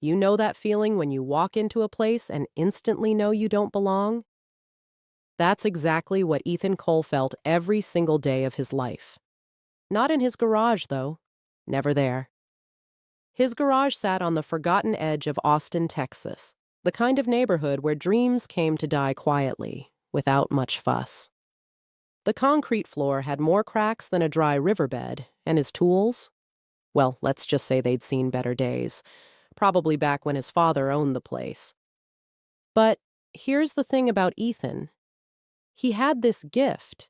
You know that feeling when you walk into a place and instantly know you don't belong? That's exactly what Ethan Cole felt every single day of his life. Not in his garage, though. Never there. His garage sat on the forgotten edge of Austin, Texas, the kind of neighborhood where dreams came to die quietly, without much fuss. The concrete floor had more cracks than a dry riverbed, and his tools? Well, let's just say they'd seen better days, probably back when his father owned the place. But here's the thing about Ethan. He had this gift,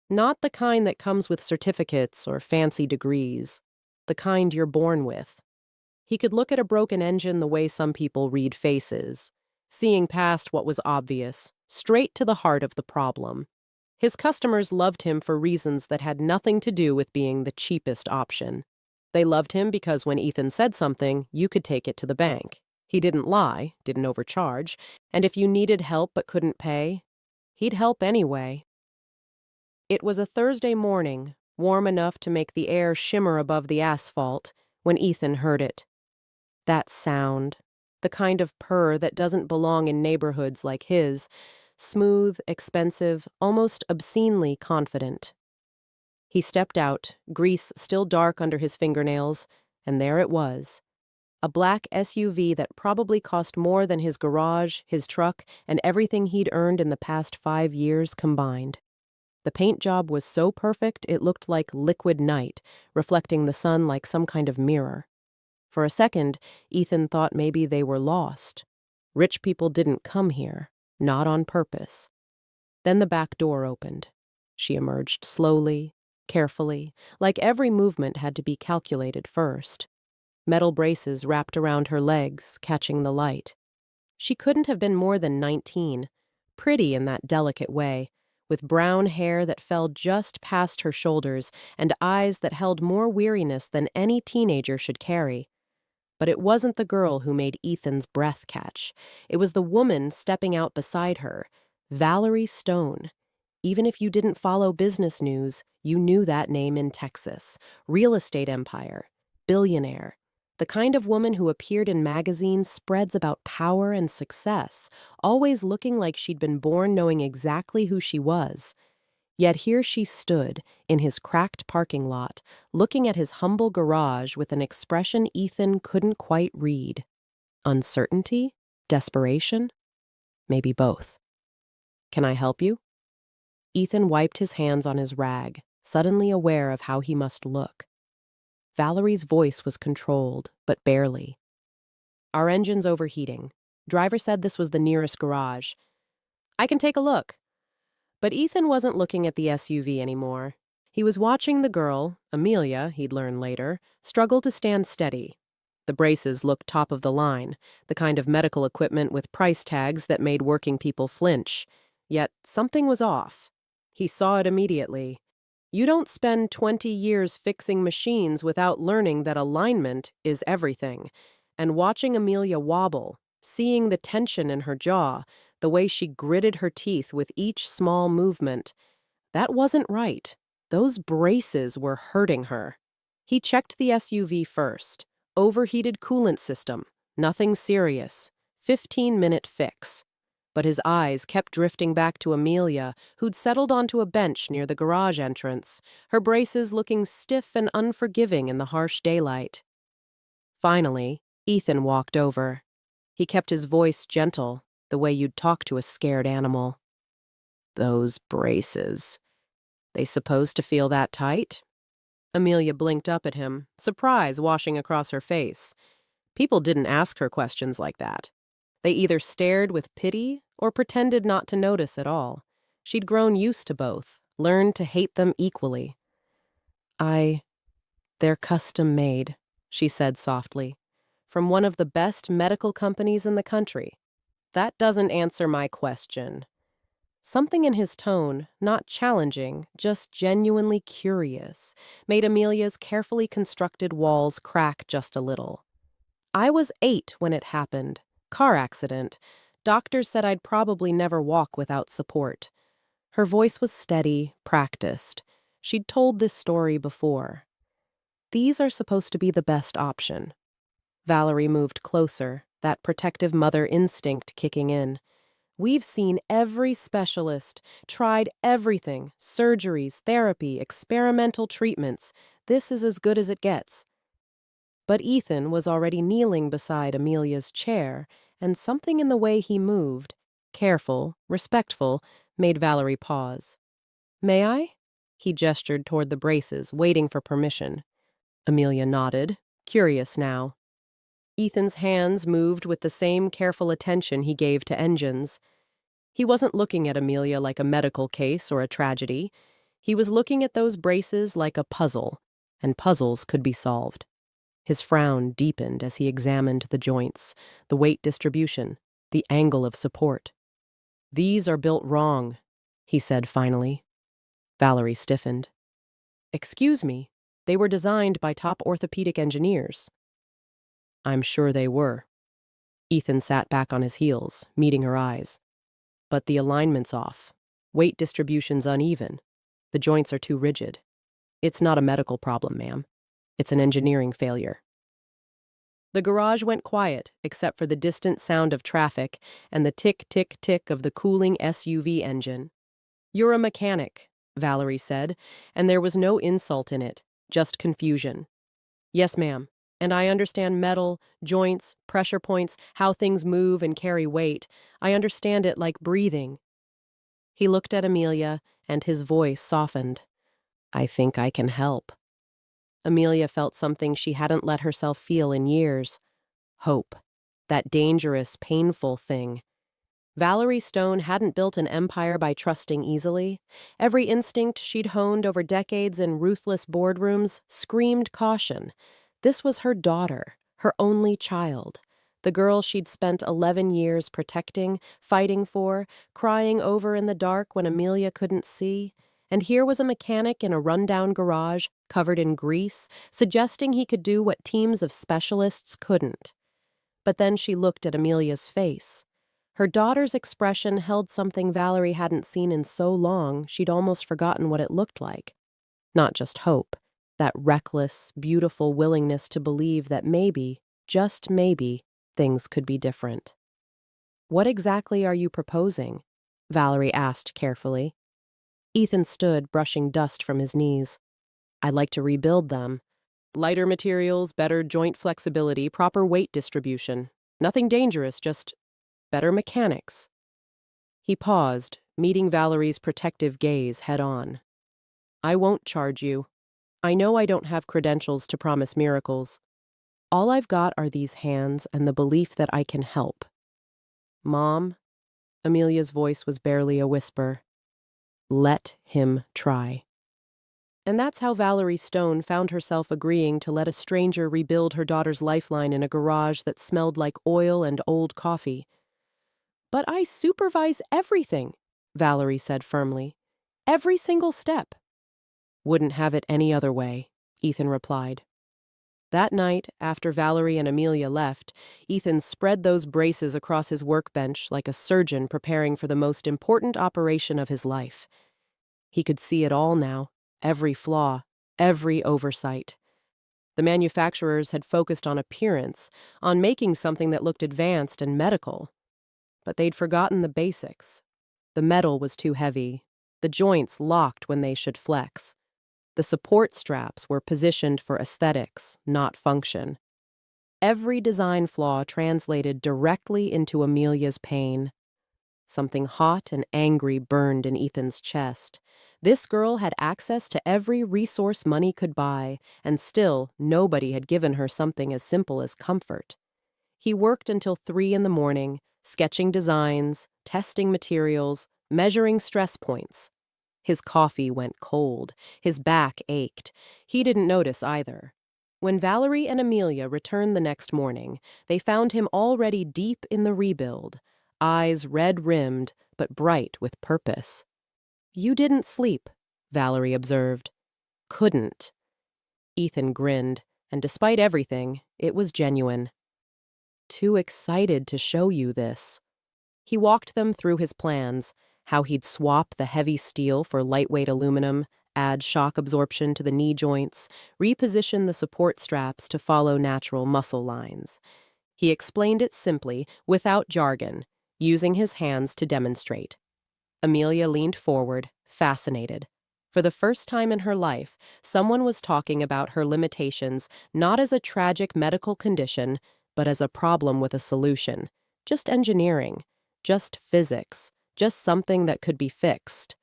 not the kind that comes with certificates or fancy degrees, the kind you're born with. He could look at a broken engine the way some people read faces, seeing past what was obvious, straight to the heart of the problem. His customers loved him for reasons that had nothing to do with being the cheapest option. They loved him because when Ethan said something, you could take it to the bank. He didn't lie, didn't overcharge, and if you needed help but couldn't pay, he'd help anyway. It was a Thursday morning, warm enough to make the air shimmer above the asphalt, when Ethan heard it. That sound, the kind of purr that doesn't belong in neighborhoods like his, smooth, expensive, almost obscenely confident. He stepped out, grease still dark under his fingernails, and there it was. A black SUV that probably cost more than his garage, his truck, and everything he'd earned in the past 5 years combined. The paint job was so perfect it looked like liquid night, reflecting the sun like some kind of mirror. For a second, Ethan thought maybe they were lost. Rich people didn't come here, not on purpose. Then the back door opened. She emerged slowly, carefully, like every movement had to be calculated first. Metal braces wrapped around her legs, catching the light. She couldn't have been more than 19, pretty in that delicate way, with brown hair that fell just past her shoulders and eyes that held more weariness than any teenager should carry. But it wasn't the girl who made Ethan's breath catch. It was the woman stepping out beside her, Valerie Stone. Even if you didn't follow business news, you knew that name in Texas. Real estate empire. Billionaire. The kind of woman who appeared in magazines spreads about power and success, always looking like she'd been born knowing exactly who she was. Yet here she stood, in his cracked parking lot, looking at his humble garage with an expression Ethan couldn't quite read. Uncertainty? Desperation? Maybe both. "Can I help you?" Ethan wiped his hands on his rag, suddenly aware of how he must look. Valerie's voice was controlled, but barely. "Our engine's overheating. Driver said this was the nearest garage. I can take a look." But Ethan wasn't looking at the SUV anymore. He was watching the girl, Amelia, he'd learn later, struggle to stand steady. The braces looked top of the line, the kind of medical equipment with price tags that made working people flinch. Yet something was off. He saw it immediately. You don't spend 20 years fixing machines without learning that alignment is everything. And watching Amelia wobble, seeing the tension in her jaw, the way she gritted her teeth with each small movement, that wasn't right. Those braces were hurting her. He checked the SUV first. Overheated coolant system. Nothing serious. 15-minute fix. But his eyes kept drifting back to Amelia, who'd settled onto a bench near the garage entrance, her braces looking stiff and unforgiving in the harsh daylight. Finally, Ethan walked over. He kept his voice gentle, the way you'd talk to a scared animal. "Those braces. They supposed to feel that tight?" Amelia blinked up at him, surprise washing across her face. People didn't ask her questions like that. They either stared with pity or pretended not to notice at all. She'd grown used to both, learned to hate them equally. They're custom made," she said softly, "from one of the best medical companies in the country." "That doesn't answer my question." Something in his tone, not challenging, just genuinely curious, made Amelia's carefully constructed walls crack just a little. "I was 8 when it happened. Car accident. Doctors said I'd probably never walk without support." Her voice was steady, practiced. She'd told this story before. "These are supposed to be the best option." Valerie moved closer, that protective mother instinct kicking in. We've seen every specialist, tried everything, surgeries, therapy, experimental treatments. This is as good as it gets. But Ethan was already kneeling beside Amelia's chair, and something in the way he moved, careful, respectful, made Valerie pause. "May I?" He gestured toward the braces, waiting for permission. Amelia nodded, curious now. Ethan's hands moved with the same careful attention he gave to engines. He wasn't looking at Amelia like a medical case or a tragedy. He was looking at those braces like a puzzle, and puzzles could be solved. His frown deepened as he examined the joints, the weight distribution, the angle of support. "These are built wrong," he said finally. Valerie stiffened. "Excuse me, they were designed by top orthopedic engineers." "I'm sure they were." Ethan sat back on his heels, meeting her eyes. "But the alignment's off. Weight distribution's uneven. The joints are too rigid. It's not a medical problem, ma'am. It's an engineering failure." The garage went quiet, except for the distant sound of traffic and the tick-tick-tick of the cooling SUV engine. "You're a mechanic," Valerie said, and there was no insult in it, just confusion. "Yes, ma'am, and I understand metal, joints, pressure points, how things move and carry weight. I understand it like breathing." He looked at Amelia, and his voice softened. "I think I can help." Amelia felt something she hadn't let herself feel in years. Hope. That dangerous, painful thing. Valerie Stone hadn't built an empire by trusting easily. Every instinct she'd honed over decades in ruthless boardrooms screamed caution. This was her daughter, her only child. The girl she'd spent 11 years protecting, fighting for, crying over in the dark when Amelia couldn't see. And here was a mechanic in a rundown garage, covered in grease, suggesting he could do what teams of specialists couldn't. But then she looked at Amelia's face. Her daughter's expression held something Valerie hadn't seen in so long she'd almost forgotten what it looked like. Not just hope, that reckless, beautiful willingness to believe that maybe, just maybe, things could be different. "What exactly are you proposing?" Valerie asked carefully. Ethan stood, brushing dust from his knees. "I'd like to rebuild them. Lighter materials, better joint flexibility, proper weight distribution. Nothing dangerous, just better mechanics." He paused, meeting Valerie's protective gaze head-on. "I won't charge you. I know I don't have credentials to promise miracles. All I've got are these hands and the belief that I can help." "Mom," Amelia's voice was barely a whisper, "let him try." And that's how Valerie Stone found herself agreeing to let a stranger rebuild her daughter's lifeline in a garage that smelled like oil and old coffee. "But I supervise everything," Valerie said firmly. "Every single step." "Wouldn't have it any other way," Ethan replied. That night, after Valerie and Amelia left, Ethan spread those braces across his workbench like a surgeon preparing for the most important operation of his life. He could see it all now, every flaw, every oversight. The manufacturers had focused on appearance, on making something that looked advanced and medical. But they'd forgotten the basics. The metal was too heavy. The joints locked when they should flex. The support straps were positioned for aesthetics, not function. Every design flaw translated directly into Amelia's pain. Something hot and angry burned in Ethan's chest. This girl had access to every resource money could buy, and still nobody had given her something as simple as comfort. He worked until 3 in the morning, sketching designs, testing materials, measuring stress points. His coffee went cold. His back ached. He didn't notice either. When Valerie and Amelia returned the next morning, they found him already deep in the rebuild, eyes red-rimmed but bright with purpose. "You didn't sleep," Valerie observed. "Couldn't." Ethan grinned, and despite everything, it was genuine. "Too excited to show you this." He walked them through his plans, how he'd swap the heavy steel for lightweight aluminum, add shock absorption to the knee joints, reposition the support straps to follow natural muscle lines. He explained it simply, without jargon, using his hands to demonstrate. Amelia leaned forward, fascinated. For the first time in her life, someone was talking about her limitations not as a tragic medical condition, but as a problem with a solution. Just engineering, just physics, just something that could be fixed.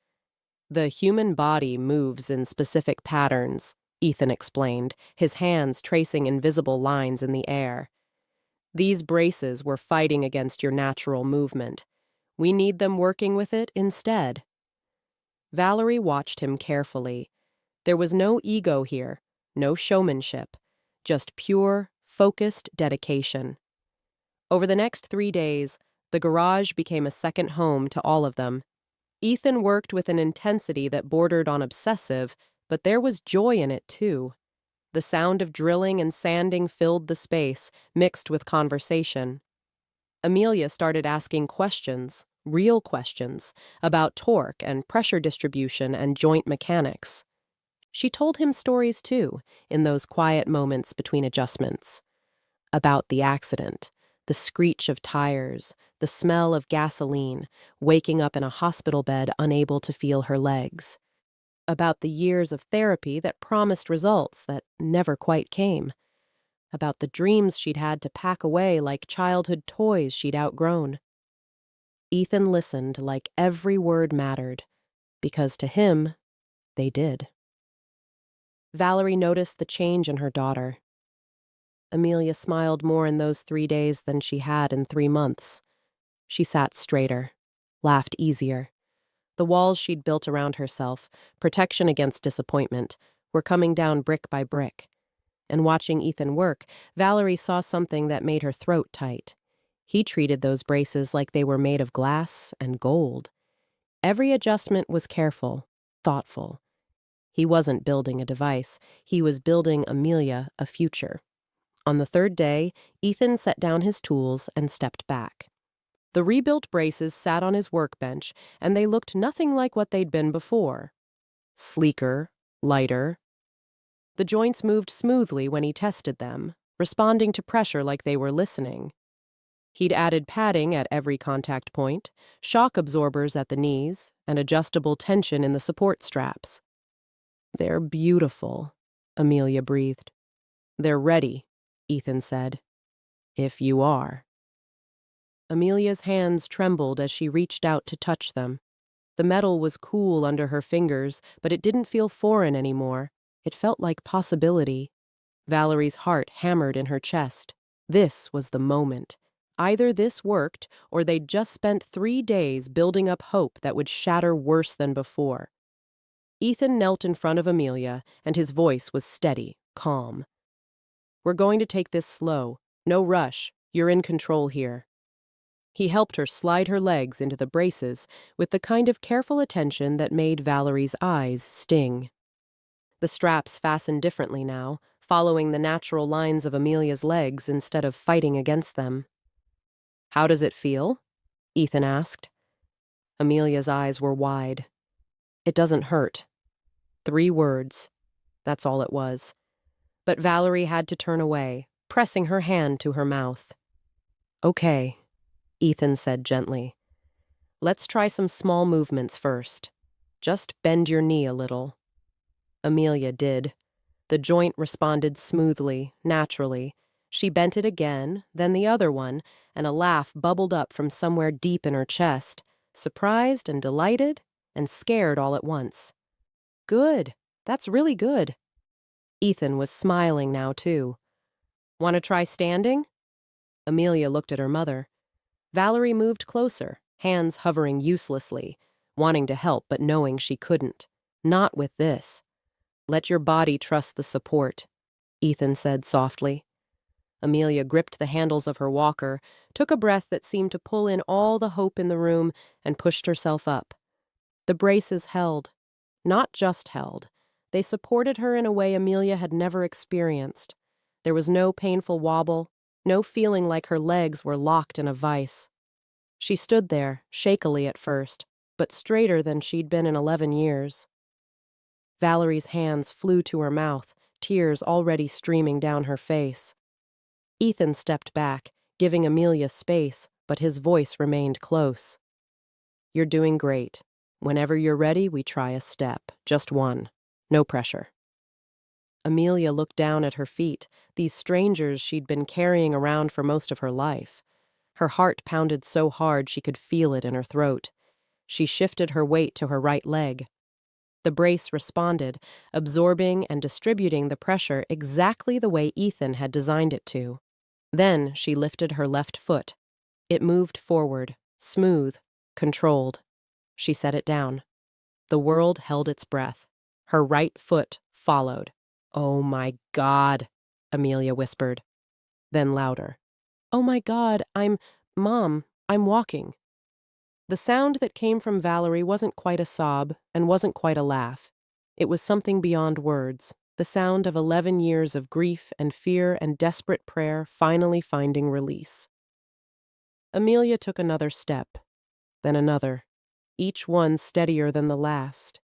The human body moves in specific patterns, Ethan explained, his hands tracing invisible lines in the air. These braces were fighting against your natural movement. We need them working with it instead. Valerie watched him carefully. There was no ego here, no showmanship, just pure, focused dedication. Over the next 3 days, the garage became a second home to all of them. Ethan worked with an intensity that bordered on obsessive, but there was joy in it too. The sound of drilling and sanding filled the space, mixed with conversation. Amelia started asking questions, real questions, about torque and pressure distribution and joint mechanics. She told him stories too, in those quiet moments between adjustments. About the accident, the screech of tires, the smell of gasoline, waking up in a hospital bed unable to feel her legs. About the years of therapy that promised results that never quite came. About the dreams she'd had to pack away like childhood toys she'd outgrown. Ethan listened like every word mattered, because to him, they did. Valerie noticed the change in her daughter. Amelia smiled more in those 3 days than she had in 3 months. She sat straighter, laughed easier. The walls she'd built around herself, protection against disappointment, were coming down brick by brick. And watching Ethan work, Valerie saw something that made her throat tight. He treated those braces like they were made of glass and gold. Every adjustment was careful, thoughtful. He wasn't building a device, he was building Amelia a future. On the 3rd day, Ethan set down his tools and stepped back. The rebuilt braces sat on his workbench, and they looked nothing like what they'd been before. Sleeker, lighter. The joints moved smoothly when he tested them, responding to pressure like they were listening. He'd added padding at every contact point, shock absorbers at the knees, and adjustable tension in the support straps. "They're beautiful," Amelia breathed. "They're ready," Ethan said. "If you are." Amelia's hands trembled as she reached out to touch them. The metal was cool under her fingers, but it didn't feel foreign anymore. It felt like possibility. Valerie's heart hammered in her chest. This was the moment. Either this worked, or they'd just spent 3 days building up hope that would shatter worse than before. Ethan knelt in front of Amelia, and his voice was steady, calm. "We're going to take this slow. No rush. You're in control here." He helped her slide her legs into the braces with the kind of careful attention that made Valerie's eyes sting. The straps fastened differently now, following the natural lines of Amelia's legs instead of fighting against them. "How does it feel?" Ethan asked. Amelia's eyes were wide. "It doesn't hurt." 3 words. That's all it was. But Valerie had to turn away, pressing her hand to her mouth. "Okay," Ethan said gently. "Let's try some small movements first. Just bend your knee a little." Amelia did. The joint responded smoothly, naturally. She bent it again, then the other one, and a laugh bubbled up from somewhere deep in her chest, surprised and delighted and scared all at once. "Good. That's really good." Ethan was smiling now, too. "Want to try standing?" Amelia looked at her mother. Valerie moved closer, hands hovering uselessly, wanting to help but knowing she couldn't. Not with this. "Let your body trust the support," Ethan said softly. Amelia gripped the handles of her walker, took a breath that seemed to pull in all the hope in the room, and pushed herself up. The braces held. Not just held. They supported her in a way Amelia had never experienced. There was no painful wobble, no feeling like her legs were locked in a vice. She stood there, shakily at first, but straighter than she'd been in 11 years. Valerie's hands flew to her mouth, tears already streaming down her face. Ethan stepped back, giving Amelia space, but his voice remained close. "You're doing great. Whenever you're ready, we try a step. Just one. No pressure." Amelia looked down at her feet, these strangers she'd been carrying around for most of her life. Her heart pounded so hard she could feel it in her throat. She shifted her weight to her right leg. The brace responded, absorbing and distributing the pressure exactly the way Ethan had designed it to. Then she lifted her left foot. It moved forward, smooth, controlled. She set it down. The world held its breath. Her right foot followed. "Oh my God," Amelia whispered. Then louder. "Oh my God, Mom, I'm walking." The sound that came from Valerie wasn't quite a sob and wasn't quite a laugh. It was something beyond words, the sound of 11 years of grief and fear and desperate prayer finally finding release. Amelia took another step, then another, each one steadier than the last.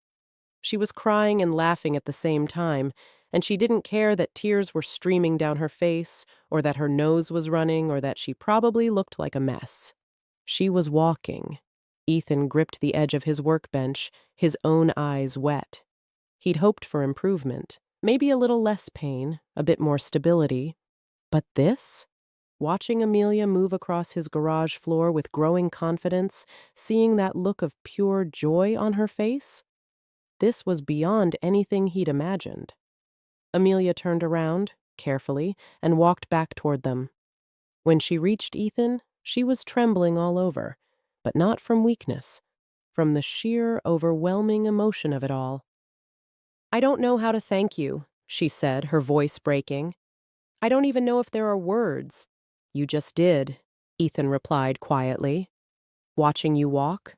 She was crying and laughing at the same time, and she didn't care that tears were streaming down her face, or that her nose was running, or that she probably looked like a mess. She was walking. Ethan gripped the edge of his workbench, his own eyes wet. He'd hoped for improvement, maybe a little less pain, a bit more stability. But this? Watching Amelia move across his garage floor with growing confidence, seeing that look of pure joy on her face? This was beyond anything he'd imagined. Amelia turned around, carefully, and walked back toward them. When she reached Ethan, she was trembling all over, but not from weakness, from the sheer, overwhelming emotion of it all. "I don't know how to thank you," she said, her voice breaking. "I don't even know if there are words." "You just did," Ethan replied quietly. "Watching you walk,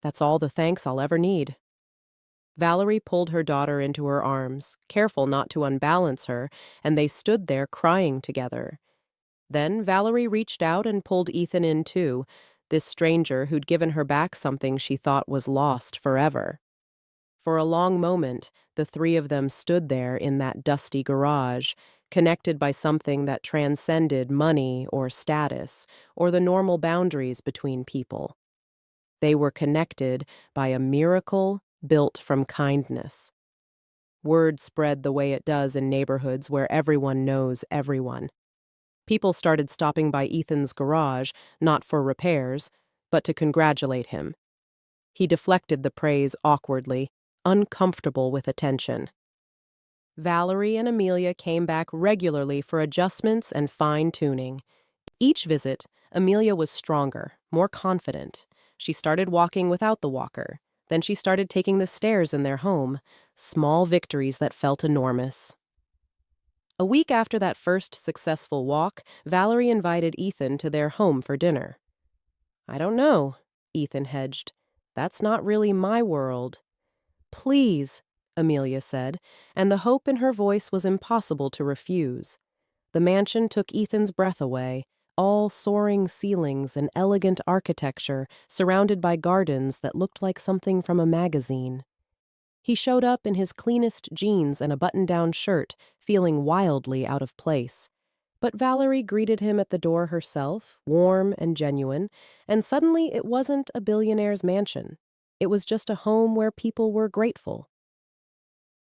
that's all the thanks I'll ever need." Valerie pulled her daughter into her arms, careful not to unbalance her, and they stood there crying together. Then Valerie reached out and pulled Ethan in too, this stranger who'd given her back something she thought was lost forever. For a long moment, the three of them stood there in that dusty garage, connected by something that transcended money or status, or the normal boundaries between people. They were connected by a miracle built from kindness. Word spread the way it does in neighborhoods where everyone knows everyone. People started stopping by Ethan's garage, not for repairs, but to congratulate him. He deflected the praise awkwardly, uncomfortable with attention. Valerie and Amelia came back regularly for adjustments and fine-tuning. Each visit, Amelia was stronger, more confident. She started walking without the walker. Then she started taking the stairs in their home, small victories that felt enormous. A week after that first successful walk, Valerie invited Ethan to their home for dinner. "I don't know," Ethan hedged. "That's not really my world." "Please," Amelia said, and the hope in her voice was impossible to refuse. The mansion took Ethan's breath away, all soaring ceilings and elegant architecture surrounded by gardens that looked like something from a magazine. He showed up in his cleanest jeans and a button-down shirt, feeling wildly out of place. But Valerie greeted him at the door herself, warm and genuine, and suddenly it wasn't a billionaire's mansion. It was just a home where people were grateful.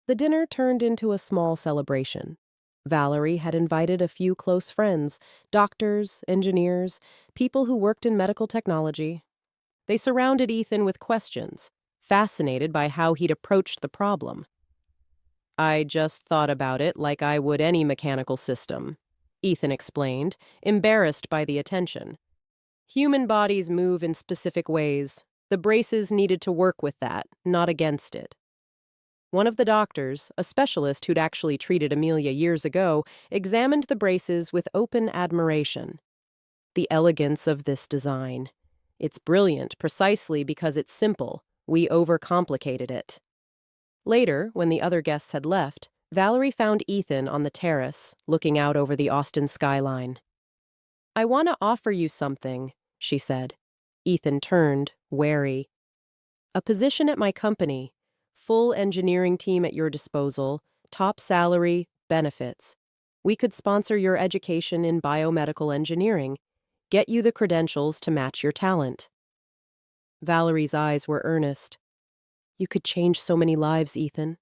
The dinner turned into a small celebration. Valerie had invited a few close friends, doctors, engineers, people who worked in medical technology. They surrounded Ethan with questions, fascinated by how he'd approached the problem. "I just thought about it like I would any mechanical system," Ethan explained, embarrassed by the attention. "Human bodies move in specific ways. The braces needed to work with that, not against it." One of the doctors, a specialist who'd actually treated Amelia years ago, examined the braces with open admiration. "The elegance of this design. It's brilliant precisely because it's simple. We overcomplicated it." Later, when the other guests had left, Valerie found Ethan on the terrace, looking out over the Austin skyline. "I want to offer you something," she said. Ethan turned, wary. "A position at my company. Full engineering team at your disposal, top salary, benefits. We could sponsor your education in biomedical engineering, get you the credentials to match your talent. Valerie's eyes were earnest. You could change so many lives, Ethan.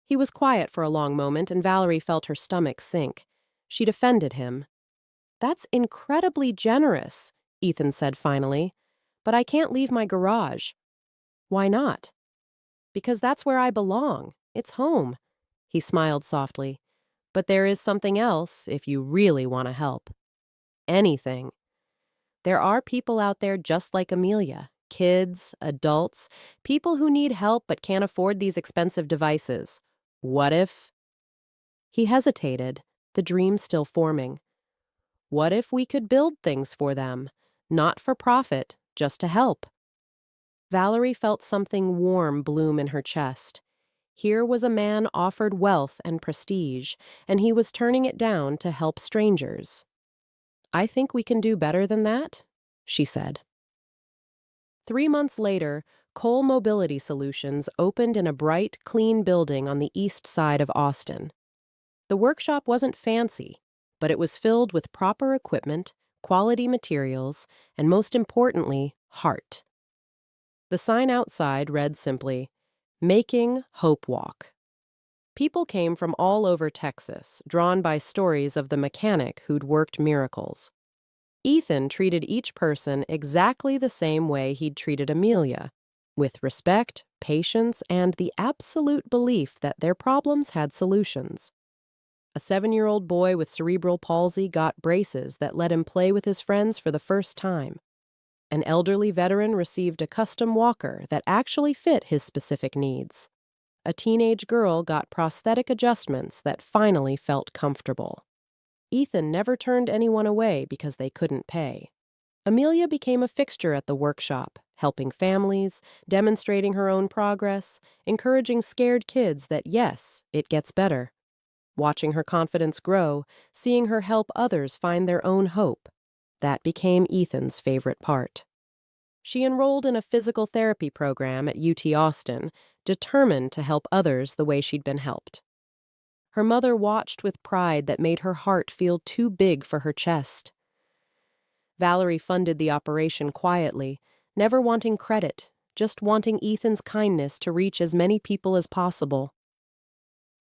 He was quiet for a long moment, and Valerie felt her stomach sink. She defended him. That's incredibly generous, Ethan said finally. But I can't leave my garage. Why not? Because that's where I belong. It's home. He smiled softly. But there is something else if you really want to help. Anything. There are people out there just like Amelia. Kids, adults, people who need help but can't afford these expensive devices. What if? He hesitated, the dream still forming. What if we could build things for them? Not for profit, just to help. Valerie felt something warm bloom in her chest. Here was a man offered wealth and prestige, and he was turning it down to help strangers. I think we can do better than that, she said. 3 months later, Cole Mobility Solutions opened in a bright, clean building on the east side of Austin. The workshop wasn't fancy, but it was filled with proper equipment, quality materials, and most importantly, heart. The sign outside read simply, "Making Hope Walk." People came from all over Texas, drawn by stories of the mechanic who'd worked miracles. Ethan treated each person exactly the same way he'd treated Amelia, with respect, patience, and the absolute belief that their problems had solutions. A 7-year-old boy with cerebral palsy got braces that let him play with his friends for the first time. An elderly veteran received a custom walker that actually fit his specific needs. A teenage girl got prosthetic adjustments that finally felt comfortable. Ethan never turned anyone away because they couldn't pay. Amelia became a fixture at the workshop, helping families, demonstrating her own progress, encouraging scared kids that yes, it gets better. Watching her confidence grow, seeing her help others find their own hope, that became Ethan's favorite part. She enrolled in a physical therapy program at UT Austin, determined to help others the way she'd been helped. Her mother watched with pride that made her heart feel too big for her chest. Valerie funded the operation quietly, never wanting credit, just wanting Ethan's kindness to reach as many people as possible.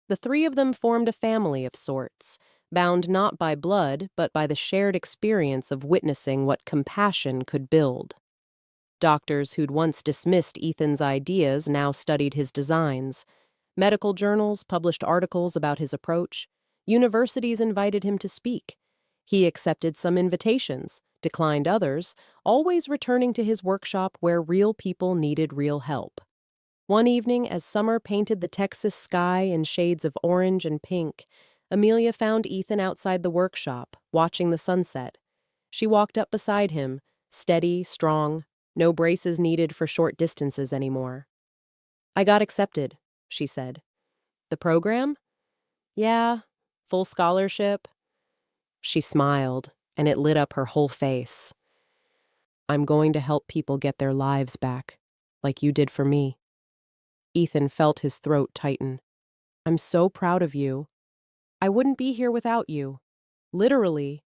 The three of them formed a family of sorts, bound not by blood, but by the shared experience of witnessing what compassion could build. Doctors who'd once dismissed Ethan's ideas now studied his designs. Medical journals published articles about his approach. Universities invited him to speak. He accepted some invitations, declined others, always returning to his workshop where real people needed real help. One evening, as summer painted the Texas sky in shades of orange and pink, Amelia found Ethan outside the workshop, watching the sunset. She walked up beside him, steady, strong, no braces needed for short distances anymore. I got accepted, she said. The program? Yeah, full scholarship. She smiled, and it lit up her whole face. I'm going to help people get their lives back, like you did for me. Ethan felt his throat tighten. I'm so proud of you. I wouldn't be here without you. Literally.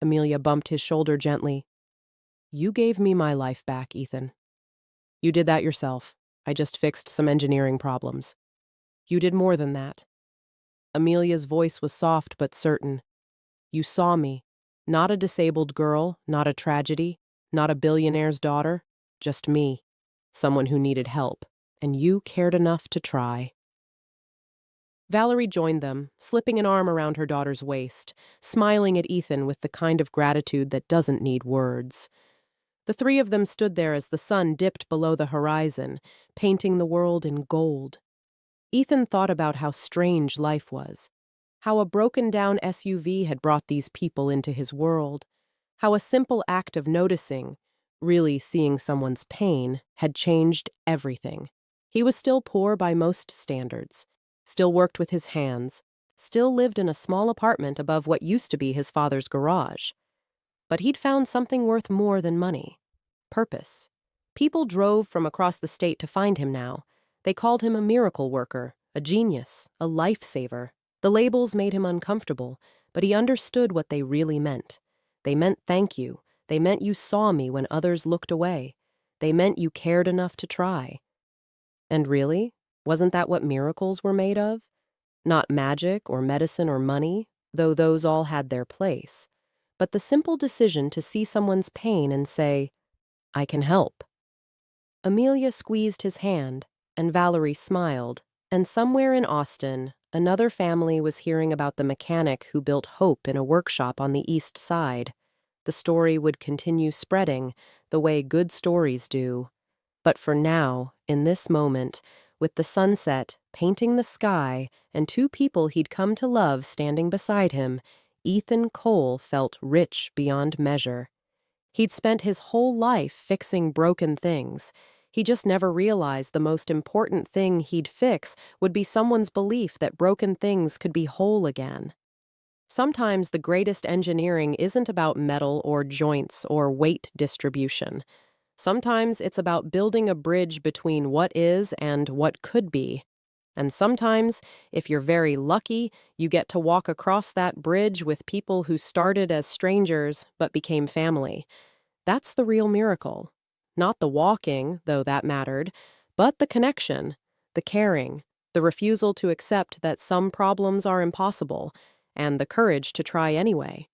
Amelia bumped his shoulder gently. You gave me my life back, Ethan. You did that yourself. I just fixed some engineering problems. You did more than that. Amelia's voice was soft but certain. You saw me. Not a disabled girl, not a tragedy, not a billionaire's daughter, just me. Someone who needed help. And you cared enough to try. Valerie joined them, slipping an arm around her daughter's waist, smiling at Ethan with the kind of gratitude that doesn't need words. The three of them stood there as the sun dipped below the horizon, painting the world in gold. Ethan thought about how strange life was, how a broken-down SUV had brought these people into his world, how a simple act of noticing, really seeing someone's pain, had changed everything. He was still poor by most standards, still worked with his hands, still lived in a small apartment above what used to be his father's garage. But he'd found something worth more than money. Purpose. People drove from across the state to find him now, They called him a miracle worker, a genius, a lifesaver. The labels made him uncomfortable, but he understood what they really meant. They meant thank you. They meant you saw me when others looked away. They meant you cared enough to try. And really, wasn't that what miracles were made of? Not magic or medicine or money, though those all had their place, but the simple decision to see someone's pain and say, I can help. Amelia squeezed his hand, and Valerie smiled, and somewhere in Austin, another family was hearing about the mechanic who built hope in a workshop on the east side. The story would continue spreading, the way good stories do. But for now, in this moment, with the sunset painting the sky and two people he'd come to love standing beside him, Ethan Cole felt rich beyond measure. He'd spent his whole life fixing broken things. He just never realized the most important thing he'd fix would be someone's belief that broken things could be whole again. Sometimes the greatest engineering isn't about metal or joints or weight distribution. Sometimes it's about building a bridge between what is and what could be. And sometimes, if you're very lucky, you get to walk across that bridge with people who started as strangers but became family. That's the real miracle. Not the walking, though that mattered, but the connection, the caring, the refusal to accept that some problems are impossible, and the courage to try anyway.